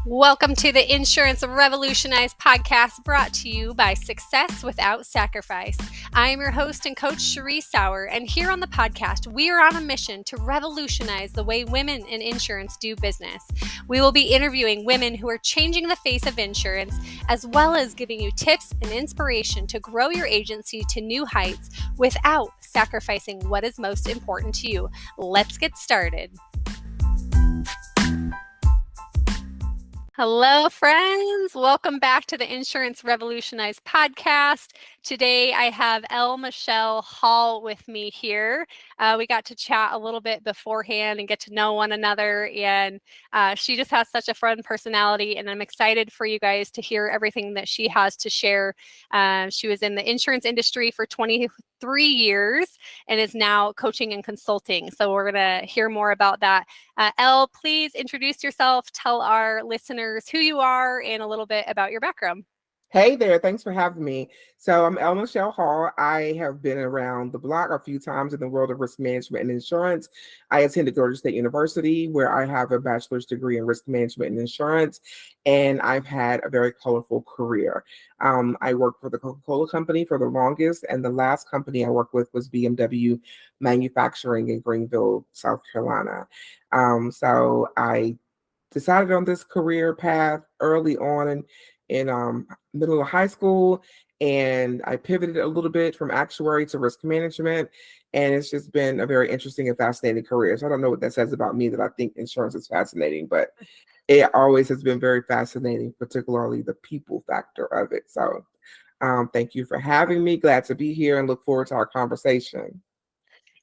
Welcome to the Insurance Revolutionized podcast brought to you by Success Without Sacrifice. I am your host and coach, Cherie Sauer, and here on the podcast, we are on a mission to revolutionize the way women in insurance do business. We will be interviewing women who are changing the face of insurance, as well as giving you tips and inspiration to grow your agency to new heights without sacrificing what is most important to you. Let's get started. Hello, friends. Welcome back to the Insurance Revolutionized podcast. Today, I have Elle Michell Hall with me here. We got to chat a little bit beforehand and get to know one another. And she just has such a fun personality. And I'm excited for you guys to hear everything that she has to share. She was in the insurance industry for 23 years and is now coaching and consulting. So we're going to hear more about that. Elle, please introduce yourself, tell our listeners who you are and a little bit about your background. Hey there, thanks for having me. So I'm Elle Michell Hall. I have been around the block a few times in the world of risk management and insurance. I attended Georgia State University, where I have a bachelor's degree in risk management and insurance, and I've had a very colorful career. I worked for the Coca-Cola company for the longest, and the last company I worked with was BMW Manufacturing in Greenville, South Carolina. So I decided on this career path early on in middle of high school, and I pivoted a little bit from actuary to risk management, and it's just been a very interesting and fascinating career. So I don't know what that says about me that I think insurance is fascinating, but it always has been very fascinating, particularly the people factor of it. So thank you for having me. Glad to be here and look forward to our conversation.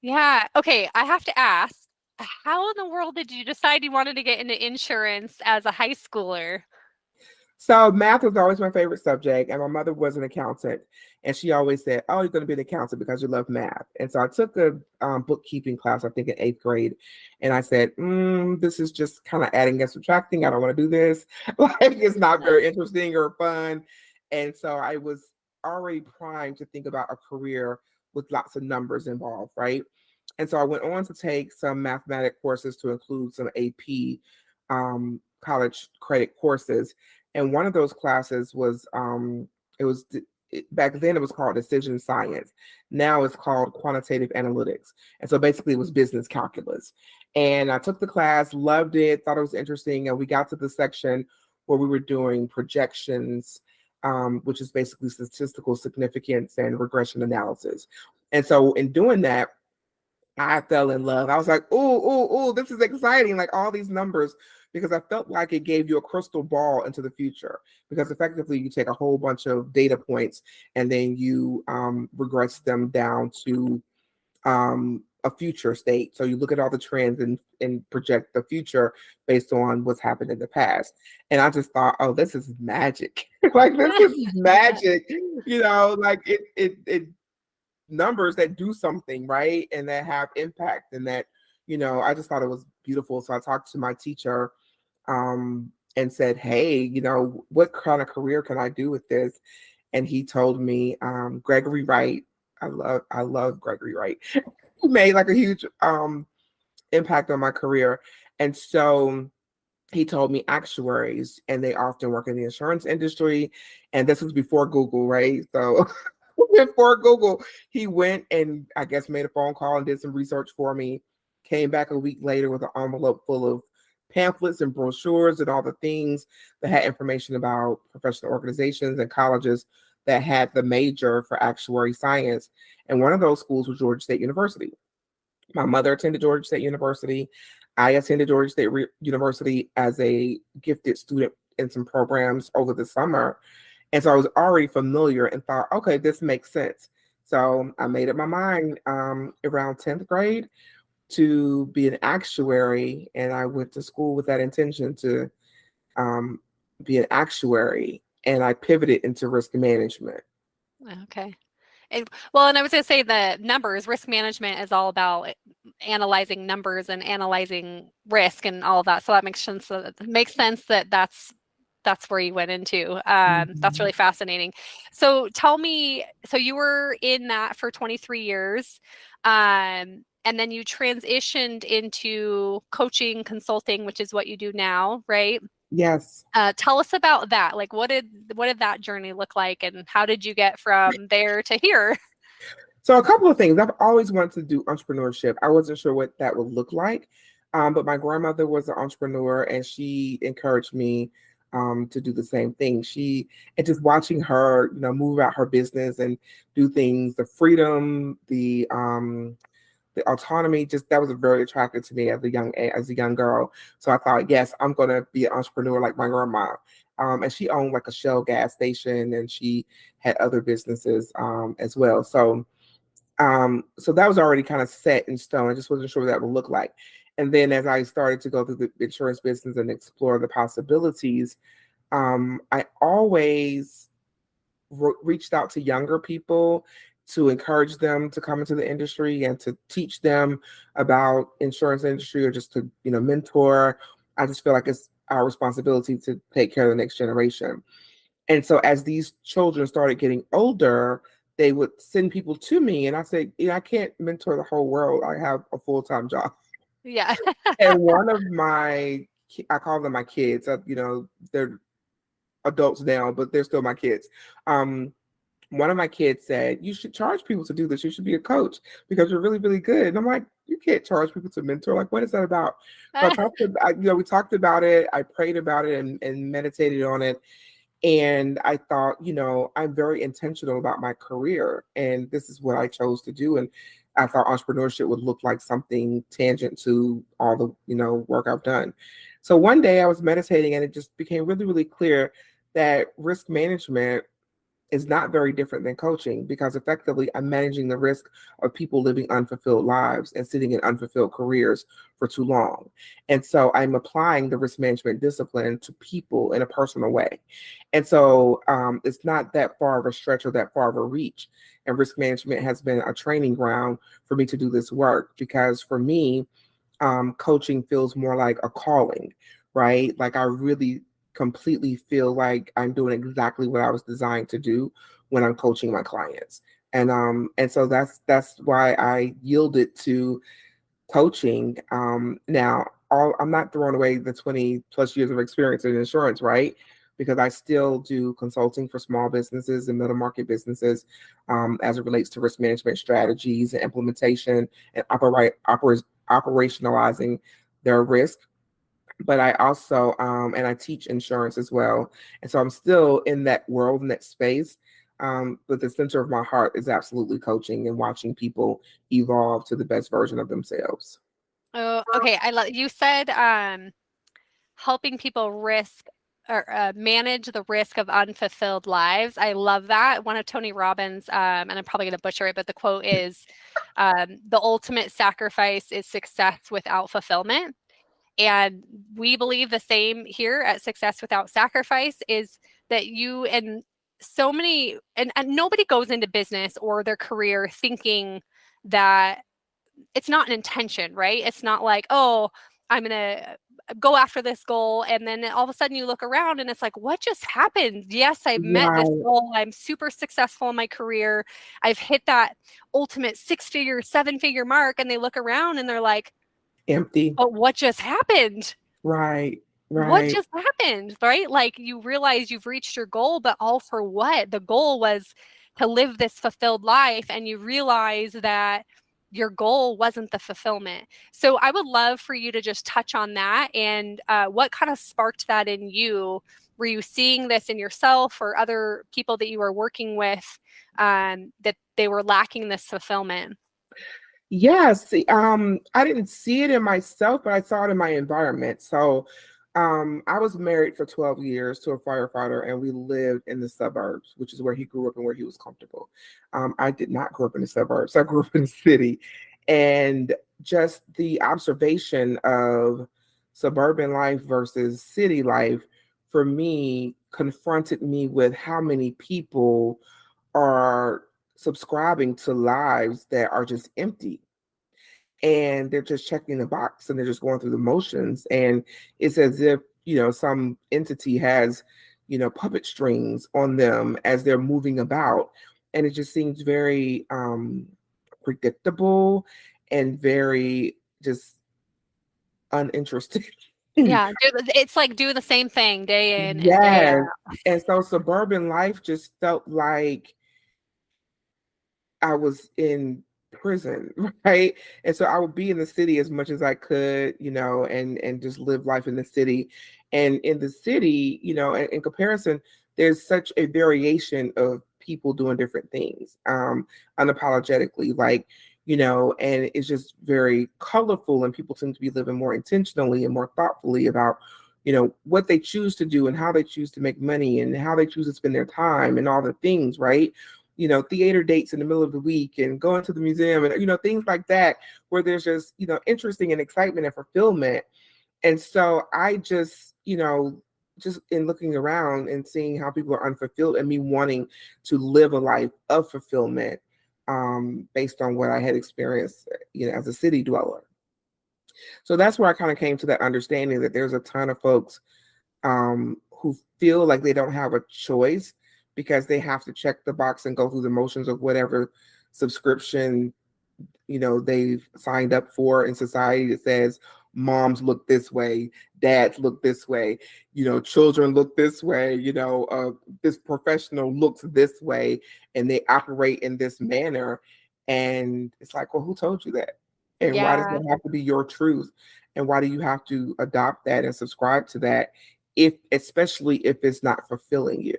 Yeah. Okay. I have to ask, how in the world did you decide you wanted to get into insurance as a high schooler? So math was always my favorite subject, and my mother was an accountant, and she always said, "Oh, you're going to be an accountant because you love math." And so I took a bookkeeping class, I think in eighth grade, and I said, "This is just kind of adding and subtracting. I don't want to do this. Like it's not very interesting or fun." And so I was already primed to think about a career with lots of numbers involved, right? And so I went on to take some mathematic courses to include some AP college credit courses, and one of those classes was it was back then it was called decision science. Now it's called quantitative analytics, and so basically it was business calculus. And I took the class, loved it, thought it was interesting, and we got to the section where we were doing projections, which is basically statistical significance and regression analysis. And so in doing that, I fell in love. I was like, this is exciting. Like all these numbers, because I felt like it gave you a crystal ball into the future. Because effectively, you take a whole bunch of data points and then you regress them down to a future state. So you look at all the trends and project the future based on what's happened in the past. And I just thought, oh, this is magic. Like this is magic. Like it numbers that do something, right? And that have impact and that, I just thought it was beautiful. So I talked to my teacher and said, hey, what kind of career can I do with this? And he told me, Gregory Wright. I love Gregory Wright. He made like a huge impact on my career. And so he told me actuaries, and they often work in the insurance industry. And this was before Google, right? So before Google, he went and I guess made a phone call and did some research for me, came back a week later with an envelope full of pamphlets and brochures and all the things that had information about professional organizations and colleges that had the major for actuary science. And one of those schools was Georgia State University. My mother attended Georgia State University. I attended Georgia State University as a gifted student in some programs over the summer. And so I was already familiar and thought, okay, this makes sense. So I made up my mind around 10th grade to be an actuary. And I went to school with that intention to um, be an actuary. And I pivoted into risk management. Okay. And I was going to say the numbers, risk management is all about analyzing numbers and analyzing risk and all of that. So that makes sense. That's where you went into. That's Mhm. really fascinating. So tell me, so you were in that for 23 years, and then you transitioned into coaching, consulting, which is what you do now, right? Yes. Tell us about that. Like, what did that journey look like, and how did you get from there to here? So a couple of things. I've always wanted to do entrepreneurship. I wasn't sure what that would look like, but my grandmother was an entrepreneur, and she encouraged me to do the same thing. She and just watching her, move out her business and do things, the freedom, the autonomy, just that was very attractive to me as a young girl. So I thought, yes, I'm gonna be an entrepreneur like my grandma. And she owned like a Shell gas station, and she had other businesses as well. So that was already kind of set in stone. I just wasn't sure what that would look like. And then as I started to go through the insurance business and explore the possibilities, I always reached out to younger people to encourage them to come into the industry and to teach them about insurance industry, or just to mentor. I just feel like it's our responsibility to take care of the next generation. And so as these children started getting older, they would send people to me, and I said, I can't mentor the whole world. I have a full-time job. Yeah. And one of I call them my kids. They're adults now, but they're still my kids. Um, One of my kids said, "You should charge people to do this. You should be a coach because you're really, really good." And I'm like, "You can't charge people to mentor. Like, what is that about?" So we talked about it. I prayed about it and meditated on it. And I thought, I'm very intentional about my career, and this is what I chose to do. And I thought entrepreneurship would look like something tangent to all the, work I've done. So one day I was meditating, and it just became really, really clear that risk management is not very different than coaching, because effectively I'm managing the risk of people living unfulfilled lives and sitting in unfulfilled careers for too long. And so I'm applying the risk management discipline to people in a personal way. And so it's not that far of a stretch or that far of a reach. And risk management has been a training ground for me to do this work, because for me, coaching feels more like a calling, right? Like I really completely feel like I'm doing exactly what I was designed to do when I'm coaching my clients. And so that's why I yielded to coaching. Now I'm not throwing away the 20 plus years of experience in insurance, right? Because I still do consulting for small businesses and middle market businesses, as it relates to risk management strategies and implementation and operationalizing their risk. But I also and I teach insurance as well, and so I'm still in that world, in that space. But the center of my heart is absolutely coaching and watching people evolve to the best version of themselves. Oh, okay. I love you said helping people risk or manage the risk of unfulfilled lives. I love that. One of Tony Robbins, and I'm probably going to butcher it, but the quote is, "The ultimate sacrifice is success without fulfillment." And we believe the same here at Success Without Sacrifice, is that you and so many, and nobody goes into business or their career thinking that it's not an intention, right? It's not like, oh, I'm going to go after this goal. And then all of a sudden you look around and it's like, what just happened? Yes, I've met this Right. goal. I'm super successful in my career. I've hit that ultimate 6-figure, 7-figure mark. And they look around and they're like, Empty. but what just happened? Right. What Right. just happened, right? Like you realize you've reached your goal, but all for what? The goal was to live this fulfilled life, and you realize that your goal wasn't the fulfillment. So I would love for you to just touch on that, and what kind of sparked that in you. Were you seeing this in yourself or other people that you were working with, that they were lacking this fulfillment? Yes, I didn't see it in myself, but I saw it in my environment. So, I was married for 12 years to a firefighter, and we lived in the suburbs, which is where he grew up and where he was comfortable. I did not grow up in the suburbs. I grew up in the city, and just the observation of suburban life versus city life for me confronted me with how many people are subscribing to lives that are just empty, and they're just checking the box and they're just going through the motions, and it's as if some entity has puppet strings on them as they're moving about, and it just seems very predictable and very just uninteresting. Yeah, it's like doing the same thing day in and day Yes. out. And so suburban life just felt like I was in prison, right? And so I would be in the city as much as I could, and just live life in the city. And in the city, in comparison, there's such a variation of people doing different things, unapologetically, like, and it's just very colorful, and people seem to be living more intentionally and more thoughtfully about what they choose to do and how they choose to make money and how they choose to spend their time and all the things, right? Theater dates in the middle of the week and going to the museum and, things like that, where there's just, interesting and excitement and fulfillment. And so I just in looking around and seeing how people are unfulfilled and me wanting to live a life of fulfillment, based on what I had experienced, as a city dweller. So that's where I kind of came to that understanding that there's a ton of folks who feel like they don't have a choice because they have to check the box and go through the motions of whatever subscription they've signed up for in society that says moms look this way, dads look this way, children look this way, this professional looks this way, and they operate in this manner. And it's like, well, who told you that? And why does Yeah. that have to be your truth? And why do you have to adopt that and subscribe to that, if especially if it's not fulfilling you?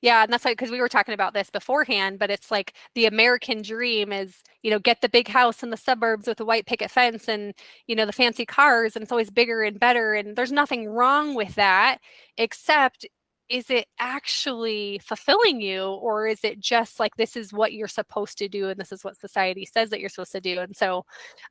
Yeah, and that's like because we were talking about this beforehand, but it's like the American dream is, get the big house in the suburbs with a white picket fence and, the fancy cars, and it's always bigger and better. And there's nothing wrong with that, except is it actually fulfilling you, or is it just like this is what you're supposed to do and this is what society says that you're supposed to do? And so,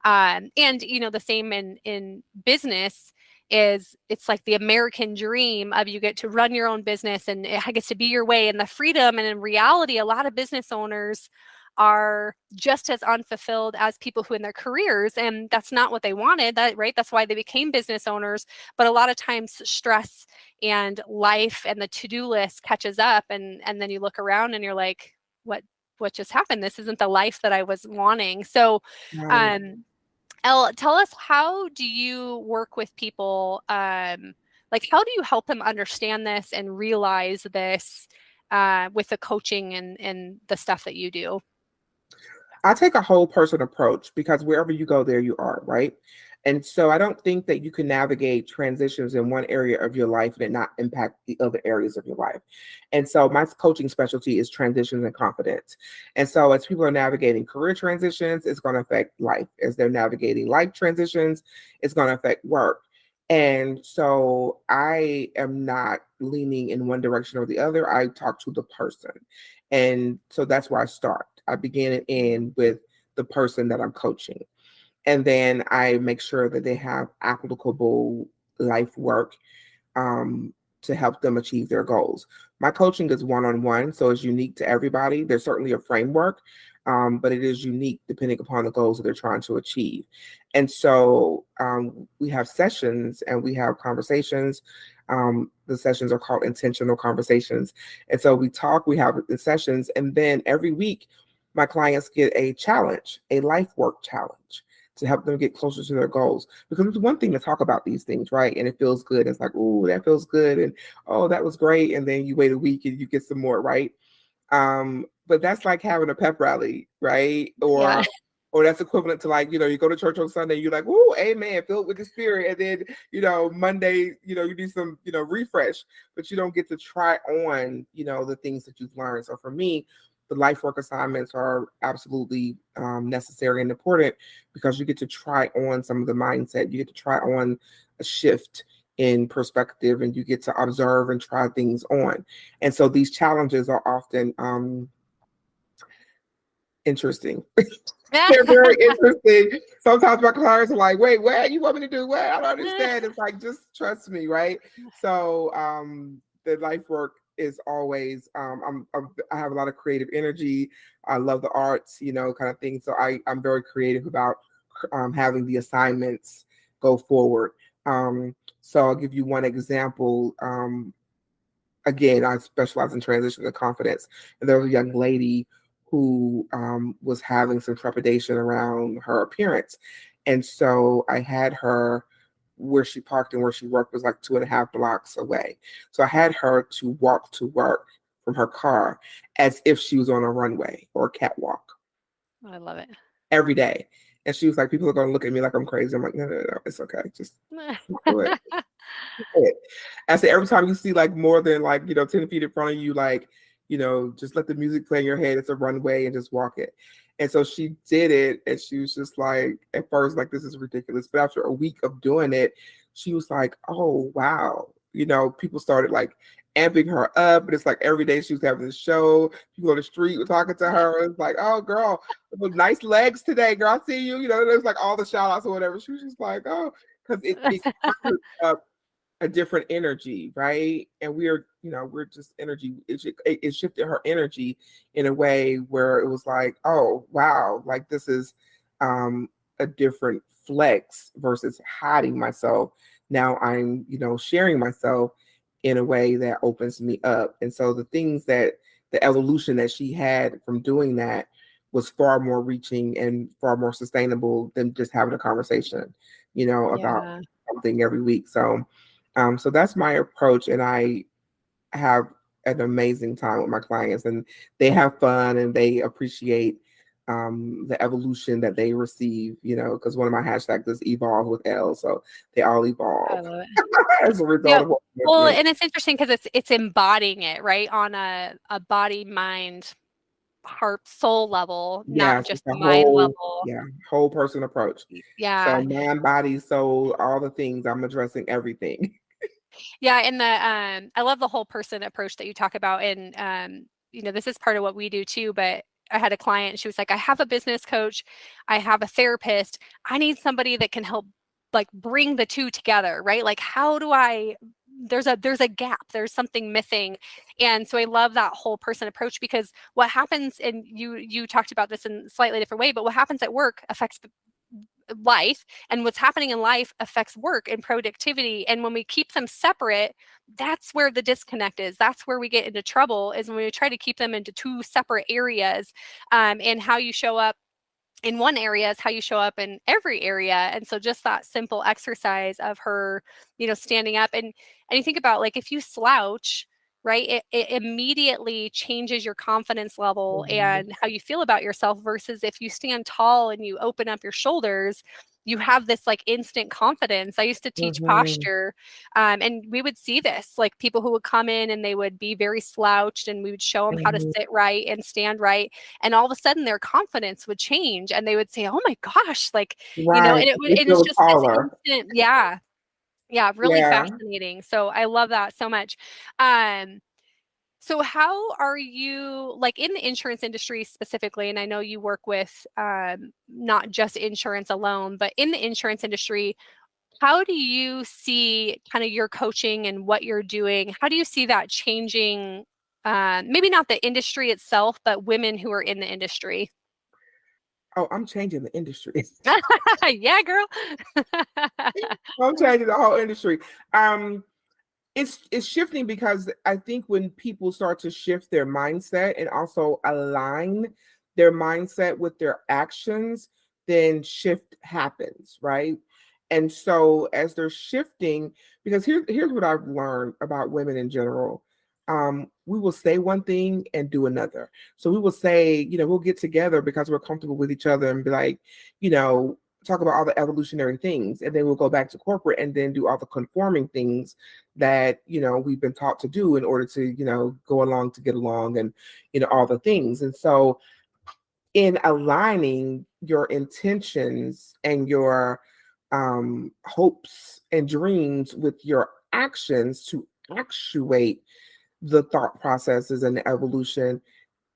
and the same in business is it's like the American dream of you get to run your own business and it gets to be your way and the freedom. And in reality, a lot of business owners are just as unfulfilled as people who in their careers, and that's not what they wanted, that right, that's why they became business owners. But a lot of times stress and life and the to-do list catches up, and then you look around and you're like, what just happened? This isn't the life that I was wanting. So Right. um Elle, tell us, how do you work with people? Like, how do you help them understand this and realize this with the coaching and the stuff that you do? I take a whole person approach because wherever you go, there you are, right? And so I don't think that you can navigate transitions in one area of your life and it not impact the other areas of your life. And so my coaching specialty is transitions and confidence. And so as people are navigating career transitions, it's going to affect life. As they're navigating life transitions, it's going to affect work. And so I am not leaning in one direction or the other. I talk to the person. And so that's where I start. I begin and end with the person that I'm coaching. And then I make sure that they have applicable life work, um, to help them achieve their goals. My coaching is one on one, so it's unique to everybody. There's certainly a framework, but it is unique depending upon the goals that they're trying to achieve. And so we have sessions and we have conversations. The sessions are called intentional conversations. And so we talk, we have the sessions, and then every week, my clients get a challenge, a life work challenge, to help them get closer to their goals. Because it's one thing to talk about these things, right? And it feels good. It's like, oh, that feels good. And oh, that was great. And then you wait a week and you get some more, right? But that's like having a pep rally, right? Yeah. Or that's equivalent to, like, you go to church on Sunday, you're like, oh, amen, filled with the spirit. And then, Monday, you do some, refresh, but you don't get to try on, the things that you've learned. So for me, the life work assignments are absolutely necessary and important because you get to try on some of the mindset. You get to try on a shift in perspective, and you get to observe and try things on. And so these challenges are often interesting. They're very interesting. Sometimes my clients are like, wait, what you want me to do? What? I don't understand. It's like, just trust me, right? So the life work is always, I have a lot of creative energy. I love the arts, kind of thing. So I'm very creative about having the assignments go forward. So I'll give you one example. Again, I specialize in transition to confidence. And there was a young lady who was having some trepidation around her appearance. And so I had her where she parked and where she worked was like 2.5 blocks away. So I had her to walk to work from her car as if she was on a runway or a catwalk I love it. every day. And she was like, people are going to look at me like I'm crazy. I'm like, no, no, no, it's okay. Just do it. It. I said every time you see like more than like 10 feet in front of you, like just let the music play in your head. It's a runway and just walk it. And so she did it, and she was just like, at first, like, this is ridiculous. But after a week of doing it, she was like, oh wow, people started like amping her up, and it's like every day she was having this show. People on the street were talking to her. It's like, oh girl, nice legs today, girl. I see you. There's like all the shout outs or whatever. She was just like, oh, because it conjured up a different energy, right? And we're just energy. It shifted her energy in a way where it was like, oh wow, like this is a different flex versus hiding myself. Now I'm, sharing myself in a way that opens me up. And so the evolution that she had from doing that was far more reaching and far more sustainable than just having a conversation, about Yeah. something every week. So that's my approach, and I have an amazing time with my clients, and they have fun and they appreciate the evolution that they receive. Because one of my hashtags is evolve with Elle, so they all I evolve love it. as a result Yeah. of what Well, with. and it's interesting because it's embodying it, right? On a body, mind, heart, soul level, not Yes, just it's a the mind whole level. whole person approach. So Yeah. mind, body, soul, all the things. I'm addressing everything. Yeah, and I love the whole person approach that you talk about, and this is part of what we do too. But I had a client, and she was like, "I have a business coach, I have a therapist. I need somebody that can help like bring the two together, right? Like, how do I?" There's a gap, there's something missing, and so I love that whole person approach because what happens, and you talked about this in a slightly different way, but what happens at work affects life, and what's happening in life affects work and productivity, and when we keep them separate, that's where the disconnect is. That's where we get into trouble, is when we try to keep them into two separate areas. And how you show up in one area is how you show up in every area. And so just that simple exercise of her, standing up, and you think about, like, if you slouch, right, it immediately changes your confidence level Mhm. and how you feel about yourself, versus if you stand tall and you open up your shoulders, you have this like instant confidence. I used to teach Mhm. posture, and we would see this, like, people who would come in and they would be very slouched, and we would show them how to Mhm. sit right and stand right, and all of a sudden their confidence would change and they would say, oh my gosh, like, Right. You and it's feel just this taller. instant. Yeah. Yeah, really Yeah. fascinating. So I love that so much. um so how are you, like, in the insurance industry specifically, and I know you work with not just insurance alone, but in the insurance industry, how do you see kind of your coaching and what you're doing? How do you see that changing, maybe not the industry itself, but women who are in the industry? Oh, I'm changing the industry. Yeah, girl. I'm changing the whole industry. Um, it's shifting because I think when people start to shift their mindset and also align their mindset with their actions, then shift happens, right? And so as they're shifting, because here's what I've learned about women in general. We will say one thing and do another. So we will say, we'll get together because we're comfortable with each other and be like, you know, talk about all the evolutionary things, and then we'll go back to corporate and then do all the conforming things that we've been taught to do in order to go along to get along, and all the things. And so in aligning your intentions and your hopes and dreams with your actions to actuate the thought processes and the evolution,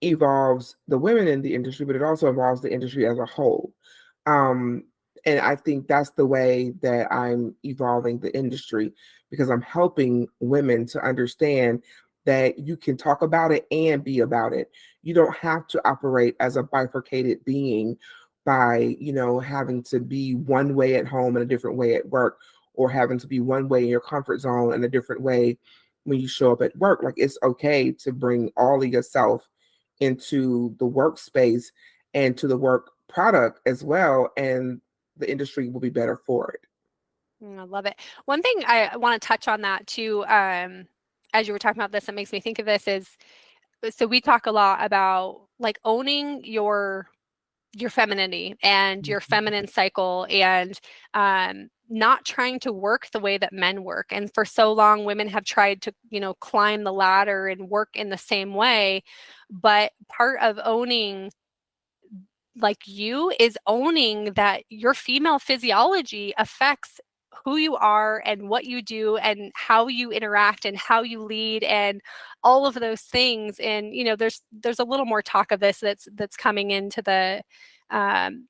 evolves the women in the industry, but it also involves the industry as a whole. Um, and I think that's the way that I'm evolving the industry, because I'm helping women to understand that you can talk about it and be about it. You don't have to operate as a bifurcated being by, having to be one way at home and a different way at work, or having to be one way in your comfort zone and a different way when you show up at work. Like, it's okay to bring all of yourself into the workspace and to the work product as well, and the industry will be better for it. I love it. One thing I want to touch on that too, as you were talking about this, that makes me think of this is, so we talk a lot about like owning your femininity and your feminine cycle, and not trying to work the way that men work. And for so long, women have tried to, climb the ladder and work in the same way. But part of owning like you is owning that your female physiology affects who you are and what you do and how you interact and how you lead and all of those things. And there's a little more talk of this that's coming into the um,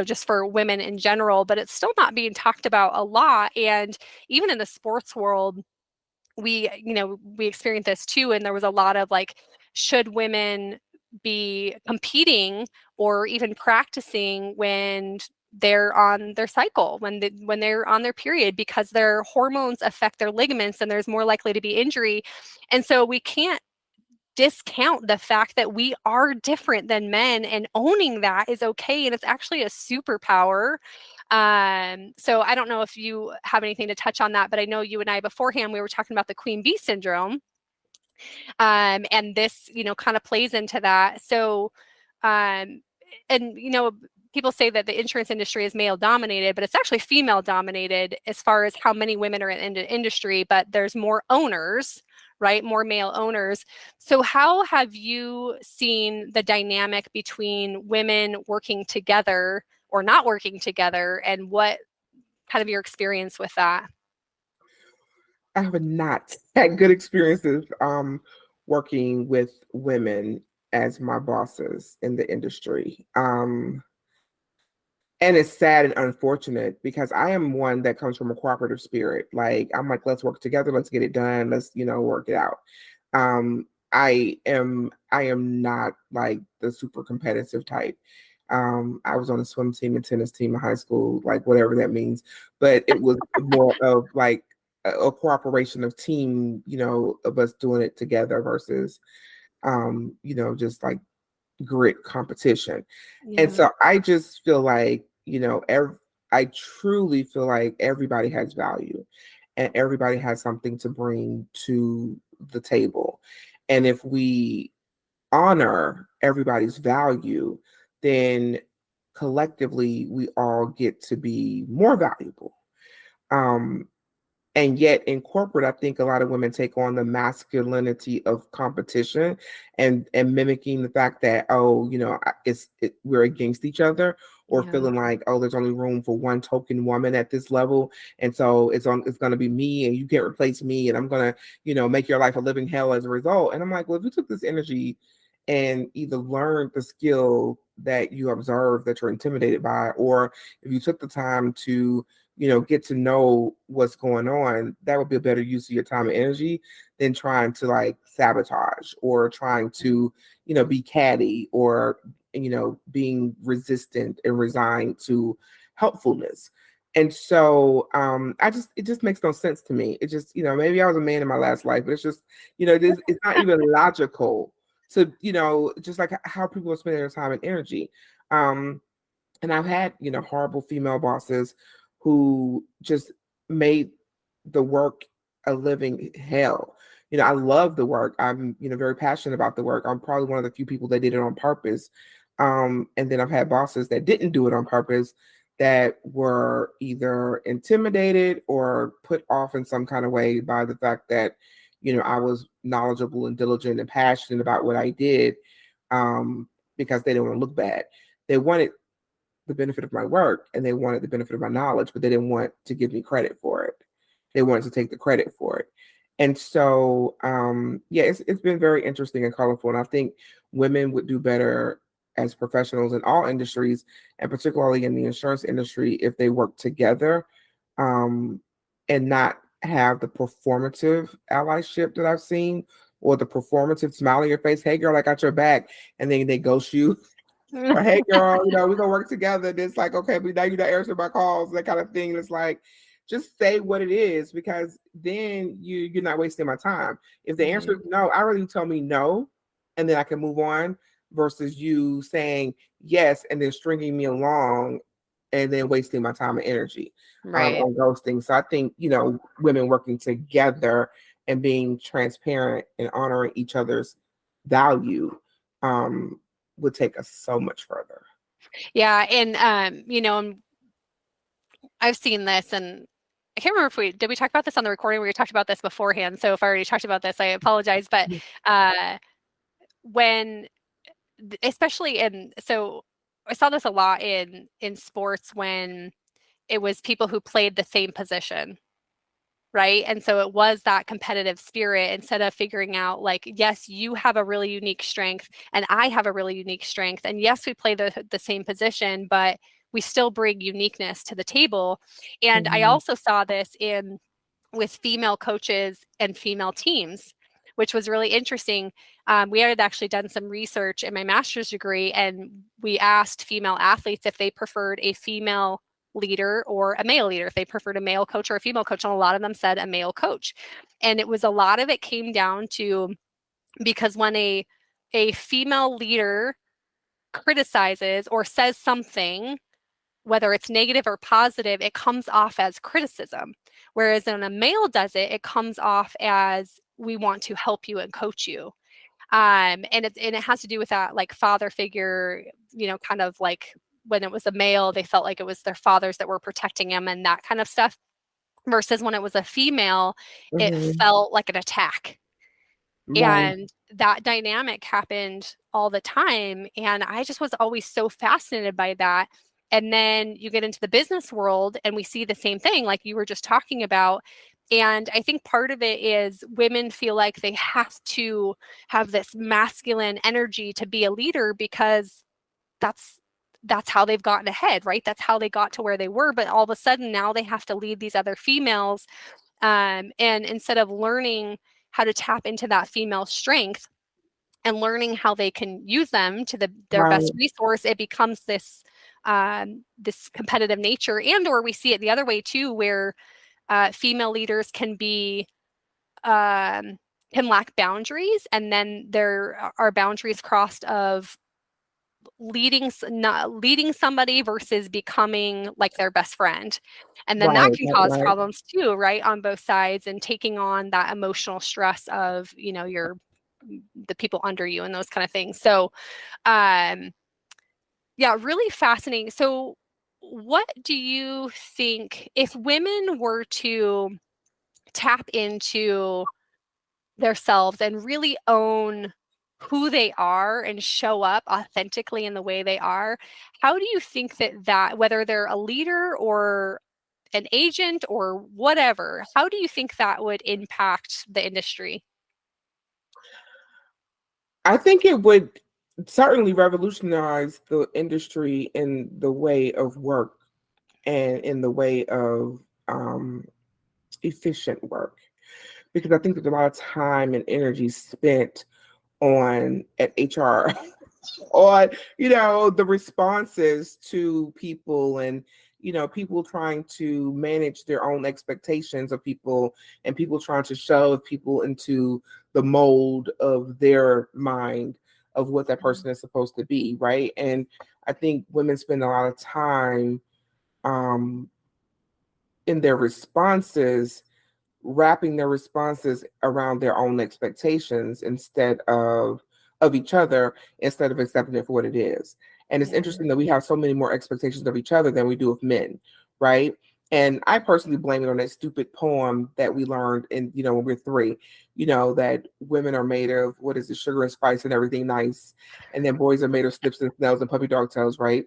just for women in general, but it's still not being talked about a lot. And even in the sports world, we experienced this too, and there was a lot of like, should women be competing or even practicing when they're on their cycle, when they're on their period, because their hormones affect their ligaments and there's more likely to be injury. And so we can't discount the fact that we are different than men, and owning that is okay, and it's actually a superpower. So I don't know if you have anything to touch on that, but I know you and I beforehand, we were talking about the queen bee syndrome, and this kind of plays into that. So um, and people say that the insurance industry is male dominated, but it's actually female dominated as far as how many women are in the industry, but there's more owners, right? More male owners. So how have you seen the dynamic between women working together or not working together, and what kind of your experience with that? I have not had good experiences working with women as my bosses in the industry. And it's sad and unfortunate because I am one that comes from a cooperative spirit. Like I'm like, let's work together, let's get it done, let's, work it out. I am not like the super competitive type. I was on a swim team and tennis team in high school, like whatever that means. But it was more of like a cooperation of team, of us doing it together versus just like grit competition. And Yeah. so I just feel like, I truly feel like everybody has value and everybody has something to bring to the table. And if we honor everybody's value, then collectively we all get to be more valuable. Um, and yet in corporate, I think a lot of women take on the masculinity of competition and mimicking the fact that, oh, we're against each other, or Yeah. feeling like, oh, there's only room for one token woman at this level, and so it's going to be me and you can't replace me, and I'm going to make your life a living hell as a result. And I'm like, well, if you took this energy and either learned the skill that you observe that you're intimidated by, or if you took the time to get to know what's going on, that would be a better use of your time and energy than trying to like sabotage or trying to, be catty, or, being resistant and resigned to helpfulness. And so it just makes no sense to me. It just, maybe I was a man in my last life, but it's just, it's not even logical to, just like how people are spending their time and energy. Um, and I've had, horrible female bosses who just made the work a living hell. I love the work. I'm, very passionate about the work. I'm probably one of the few people that did it on purpose. And then I've had bosses that didn't do it on purpose, that were either intimidated or put off in some kind of way by the fact that, I was knowledgeable and diligent and passionate about what I did, because they didn't want to look bad. They wanted the benefit of my work and they wanted the benefit of my knowledge, but they didn't want to give me credit for it. They wanted to take the credit for it. And so, yeah, it's been very interesting and colorful. And I think women would do better as professionals in all industries, and particularly in the insurance industry, if they work together, um, and not have the performative allyship that I've seen, or the performative smile on your face. Hey, girl, I got your back. And then they ghost you. Or hey girl, we're gonna work together. And it's like, okay, but now you're not answering my calls, that kind of thing. It's like, just say what it is, because then you're not wasting my time. If the answer Right. is no, I rather you tell me no, and then I can move on, versus you saying yes and then stringing me along and then wasting my time and energy Right. on those things. So I think, women working together and being transparent and honoring each other's value would take us so much further. Yeah. And, I've seen this, and I can't remember if we talk about this on the recording where we talked about this beforehand. So if I already talked about this, I apologize. But uh, when, especially so I saw this a lot in sports when it was people who played the same position, right? And so it was that competitive spirit instead of figuring out like, yes, you have a really unique strength and I have a really unique strength. And yes, we play the same position, but we still bring uniqueness to the table. And I Mhm. also saw this in with female coaches and female teams, which was really interesting. We had actually done some research in my master's degree, and we asked female athletes if they preferred a female leader or a male leader, if they preferred a male coach or a female coach. And a lot of them said a male coach. And it was a lot of it came down to because when a female leader criticizes or says something, whether it's negative or positive, it comes off as criticism. Whereas when a male does it, it comes off as we want to help you and coach you. And it has to do with that like father figure, kind of like when it was a male, they felt like it was their fathers that were protecting them and that kind of stuff. Versus when it was a female, it Mhm. felt like an attack. Right. And that dynamic happened all the time. And I just was always so fascinated by that. And then you get into the business world and we see the same thing, like you were just talking about. And I think part of it is women feel like they have to have this masculine energy to be a leader because that's that's how they've gotten ahead, right? That's how they got to where they were. But all of a sudden now they have to lead these other females. And instead of learning how to tap into that female strength and learning how they can use them to their Right. best resource, it becomes this competitive nature. And or we see it the other way too, where female leaders um, can lack boundaries, and then there are boundaries crossed of not leading somebody versus becoming like their best friend. And then that Right. can Right. cause Right. problems too, right? On both sides and taking on that emotional stress of, your the people under you and those kind of things. So, um yeah, really fascinating. So, what do you think if women were to tap into themselves and really own who they are and show up authentically in the way they are, how do you think that whether they're a leader or an agent or whatever, how do you think that would impact the industry? I think it would certainly revolutionize the industry in the way of work and in the way of efficient work, because I think there's a lot of time and energy spent on at HR on the responses to people, and people trying to manage their own expectations of people, and people trying to shove people into the mold of their mind of what that person is supposed to be, right? And I think women spend a lot of time um in their responses, wrapping their responses around their own expectations instead of each other, instead of accepting it for what it is. And it's Yeah. interesting that we have so many more expectations of each other than we do of men, right? And I personally blame it on that stupid poem that we learned in, when we're three, that women are made of, what is it, sugar and spice and everything nice. And then boys are made of snips and snails and puppy dog tails, right?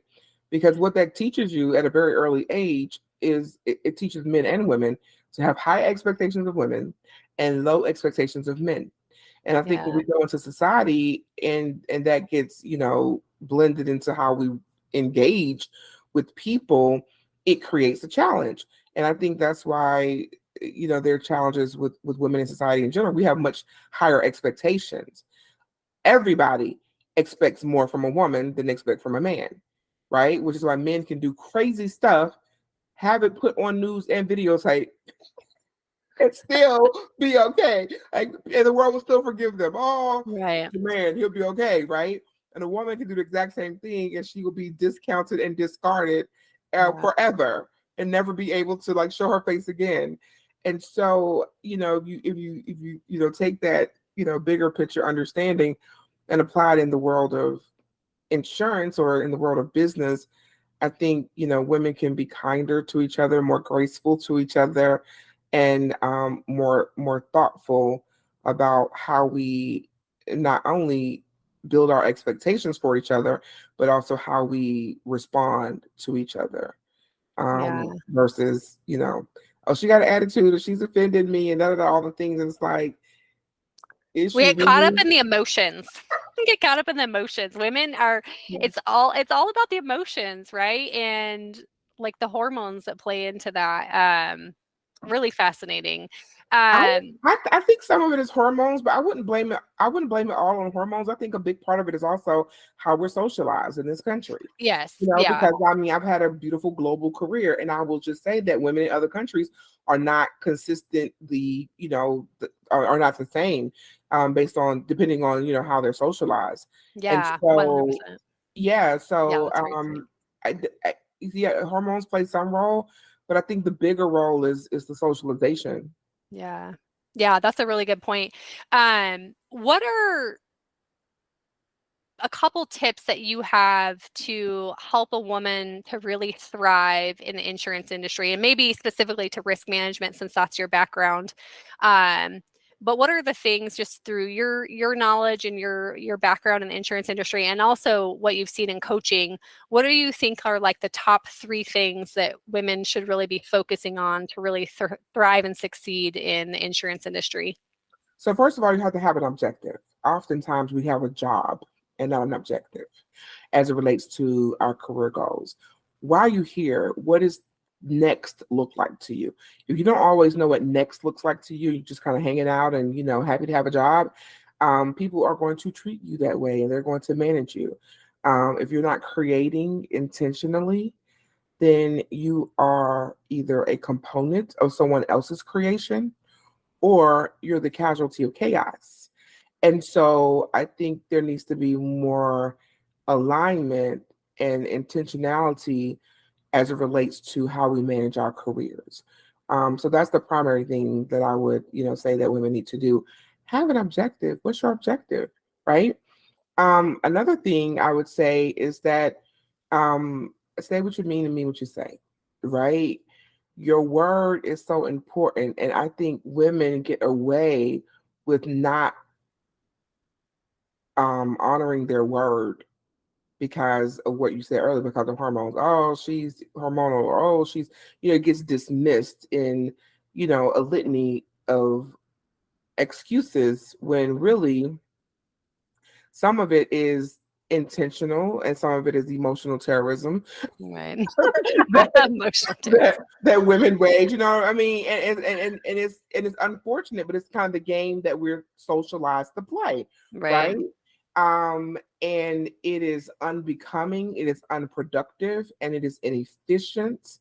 Because what that teaches you at a very early age is it teaches men and women to have high expectations of women and low expectations of men. And I think when Yeah. we go into society and that gets, blended into how we engage with people, it creates a challenge. And I think that's why, there are challenges with women in society in general. We have much higher expectations. Everybody expects more from a woman than they expect from a man, right? Which is why men can do crazy stuff, have it put on news and videotape, and still be okay. Like, and the world will still forgive them. Oh, Right. man, he'll be okay, right? And a woman can do the exact same thing, and she will be discounted and discarded Yeah. forever and never be able to like show her face again. And so, if you take that, bigger picture understanding and apply it in the world of insurance or in the world of business, I think, women can be kinder to each other, more graceful to each other, and more thoughtful about how we not only build our expectations for each other, but also how we respond to each other. Yeah. Versus, oh, she got an attitude or she's offended me and all the things. And it's like, is We she get caught up really? in the emotions. We get caught up in the emotions. Women are Yeah. it's all about the emotions, right? And like the hormones that play into that. Really fascinating. I, Um, I think some of it is hormones, but I wouldn't blame it. I wouldn't blame it all on hormones. I think a big part of it is also how we're socialized in this country. yes, yeah, Because I mean, I've had a beautiful global career, and I will just say that women in other countries are not consistently, are not the same, based on depending on how they're socialized, and yeah, so 100%. yeah, Yeah, so that's a great point. yeah, hormones play some role, but I think the bigger role is the socialization. Yeah. Yeah, that's a really good point. What are a couple tips that you have to help a woman to really thrive in the insurance industry and maybe specifically to risk management since that's your background. Um, but what are the things just through your knowledge and your background in the insurance industry and also what you've seen in coaching, what do you think are like the top three things that women should really be focusing on to really thrive and succeed in the insurance industry? So first of all, you have to have an objective. Oftentimes we have a job and not an objective as it relates to our career goals. Why are you here? What does next look like to you? If you don't always know what next looks like to you, you're just kind of hanging out and happy to have a job. People are going to treat you that way and they're going to manage you. If you're not creating intentionally, then you are either a component of someone else's creation or you're the casualty of chaos. And so I think there needs to be more alignment and intentionality as it relates to how we manage our careers. So that's the primary thing that I would, say that women need to do. Have an objective. What's your objective, right? Another thing I would say is that say what you mean and mean what you say, right? Your word is so important. And I think women get away with not honoring their word because of what you said earlier, because of hormones. Oh, she's hormonal, or oh, she's, it gets dismissed in, a litany of excuses when really some of it is intentional and some of it is emotional terrorism Right. that, Emotional terrorism. that women wage. You know what I mean? And it's unfortunate, but it's kind of the game that we're socialized to play, Right. right? And it is unbecoming, it is unproductive, and it is inefficient.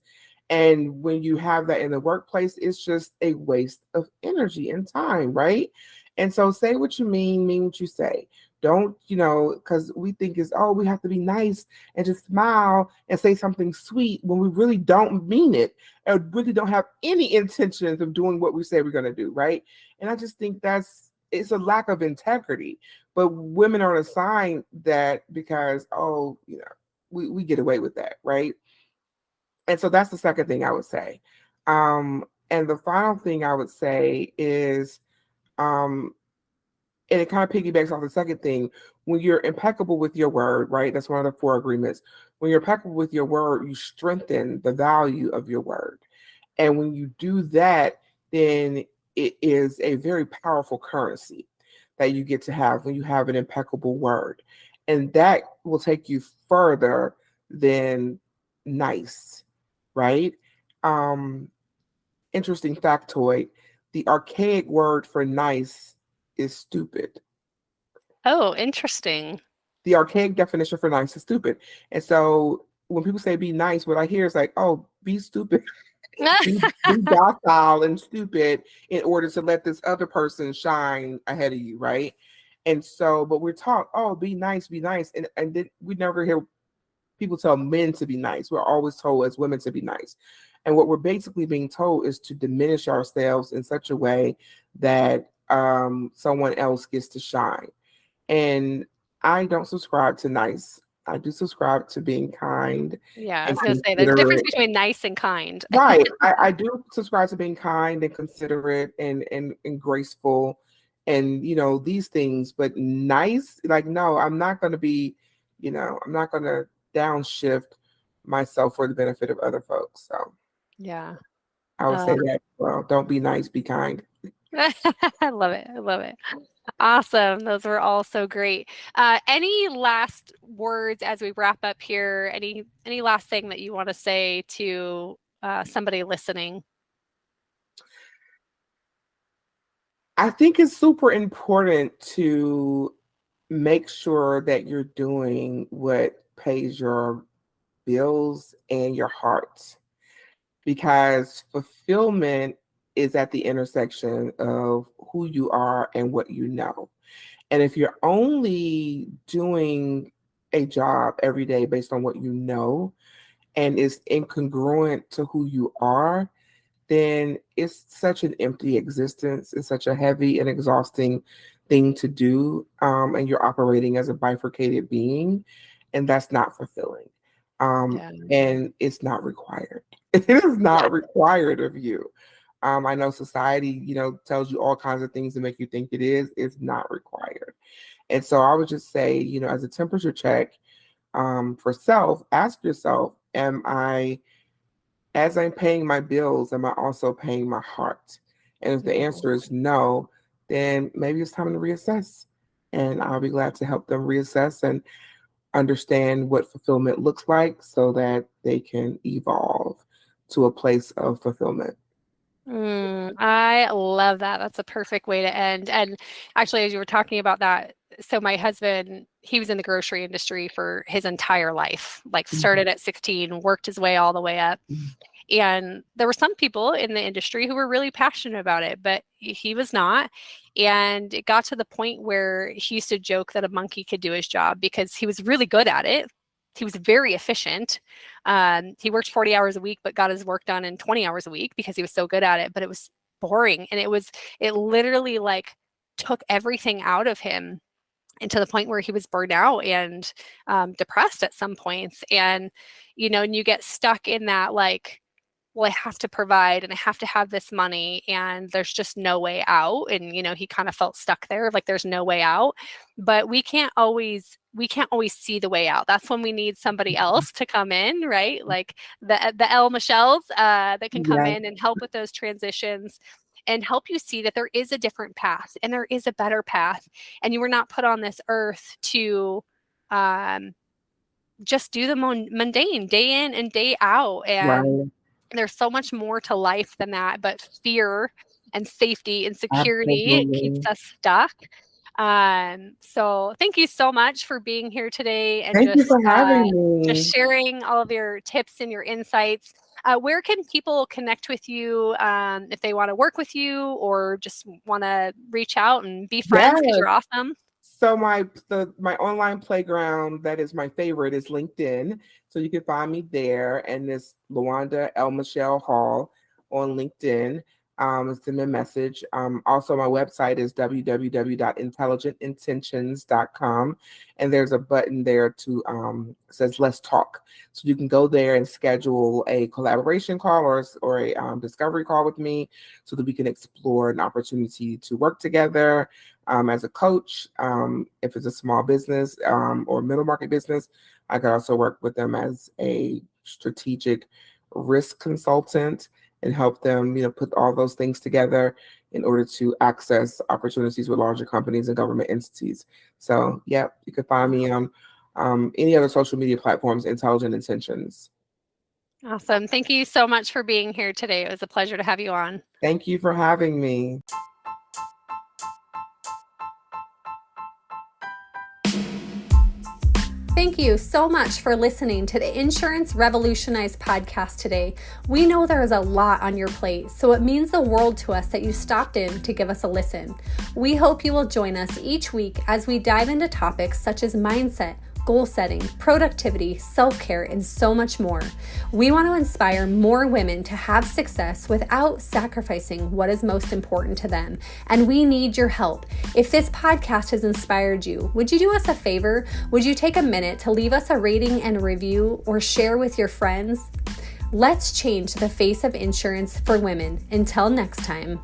And when you have that in the workplace, it's just a waste of energy and time, right? And so say what you mean what you say. Don't, because we think is, oh, we have to be nice and just smile and say something sweet when we really don't mean it and really don't have any intentions of doing what we say we're going to do, right? And I just think it's a lack of integrity. But women are assigned that because, oh, we get away with that, right? And so that's the second thing I would say. And the final thing I would say is, um, and it kind of piggybacks off the second thing, when you're impeccable with your word, right? That's one of the four agreements. When you're impeccable with your word, you strengthen the value of your word. And when you do that, then it is a very powerful currency that you get to have when you have an impeccable word. And that will take you further than nice, right? Um, Interesting factoid, the archaic word for nice is stupid. Oh, interesting. The archaic definition for nice is stupid. And so when people say be nice, what I hear is like, oh, be stupid. Be docile and stupid in order to let this other person shine ahead of you, right? And so, but we're taught, oh, be nice, and then we never hear people tell men to be nice. We're always told as women to be nice. And what we're basically being told is to diminish ourselves in such a way that someone else gets to shine. And I don't subscribe to nice. I do subscribe to being kind Yeah, I and was going to say there's a difference considerate. between nice and kind. Right. I do subscribe to being kind and considerate and graceful and these things, but nice, like no, I'm not gonna be, I'm not gonna downshift myself for the benefit of other folks. So Yeah. I would say Uh, that, well, don't be nice, be kind. I love it. I love it. Awesome. Those were all so great. Any last words as we wrap up here? Any last thing that you want to say to somebody listening? I think it's super important to make sure that you're doing what pays your bills and your heart, because fulfillment is at the intersection of who you are and what you know. And if you're only doing a job every day based on what you know and is incongruent to who you are, then it's such an empty existence. It's such a heavy and exhausting thing to do. And you're operating as a bifurcated being, and that's not fulfilling. Yeah. And it's not required. It is Yeah. not required of you. I know society, tells you all kinds of things to make you think it is. It's not required. And so I would just say, as a temperature check for self, ask yourself, as I'm paying my bills, am I also paying my heart? And if the Mhm. answer is no, then maybe it's time to reassess. And I'll be glad to help them reassess and understand what fulfillment looks like so that they can evolve to a place of fulfillment. I love that. That's a perfect way to end. And actually, as you were talking about that, so my husband, he was in the grocery industry for his entire life, like Mhm. started at 16, worked his way all the way up. And there were some people in the industry who were really passionate about it, but he was not. And it got to the point where he used to joke that a monkey could do his job because he was really good at it. He was very efficient. He worked 40 hours a week, but got his work done in 20 hours a week because he was so good at it. But it was boring. And it literally like took everything out of him, and to the point where he was burned out and depressed at some points. And, and you get stuck in that, like, well, I have to provide and I have to have this money and there's just no way out. And, he kind of felt stuck there, like there's no way out. But we can't always see the way out. That's when we need somebody else to come in, right? Like the Elle Michelle's that can come Yes, in and help with those transitions and help you see that there is a different path and there is a better path. And you were not put on this earth to um, just do the mundane day in and day out. And right. there's so much more to life than that, but fear and safety and security, it keeps Absolutely. us stuck. So thank you so much for being here today and Thank you for having just me. sharing all of your tips and your insights. Where can people connect with you if they want to work with you or just want to reach out and be friends because Yes. you're awesome? So my online playground that is my favorite is LinkedIn. So you can find me there, and this Lawanda Elle Michelle Hall on LinkedIn. Send me a message. Also, my website is www.intelligentintentions.com, and there's a button there to says "Let's Talk." So you can go there and schedule a collaboration call or a discovery call with me, so that we can explore an opportunity to work together as a coach. If it's a small business or middle market business, I could also work with them as a strategic risk consultant and help them, put all those things together in order to access opportunities with larger companies and government entities. So, yeah, you can find me on any other social media platforms, Intelligent Intentions. Awesome. Thank you so much for being here today. It was a pleasure to have you on. Thank you for having me. Thank you so much for listening to the Insurance Revolutionized podcast today. We know there is a lot on your plate, so it means the world to us that you stopped in to give us a listen. We hope you will join us each week as we dive into topics such as mindset, goal setting, productivity, self-care, and so much more. We want to inspire more women to have success without sacrificing what is most important to them, and we need your help. If this podcast has inspired you, would you do us a favor? Would you take a minute to leave us a rating and a review or share with your friends? Let's change the face of insurance for women. Until next time.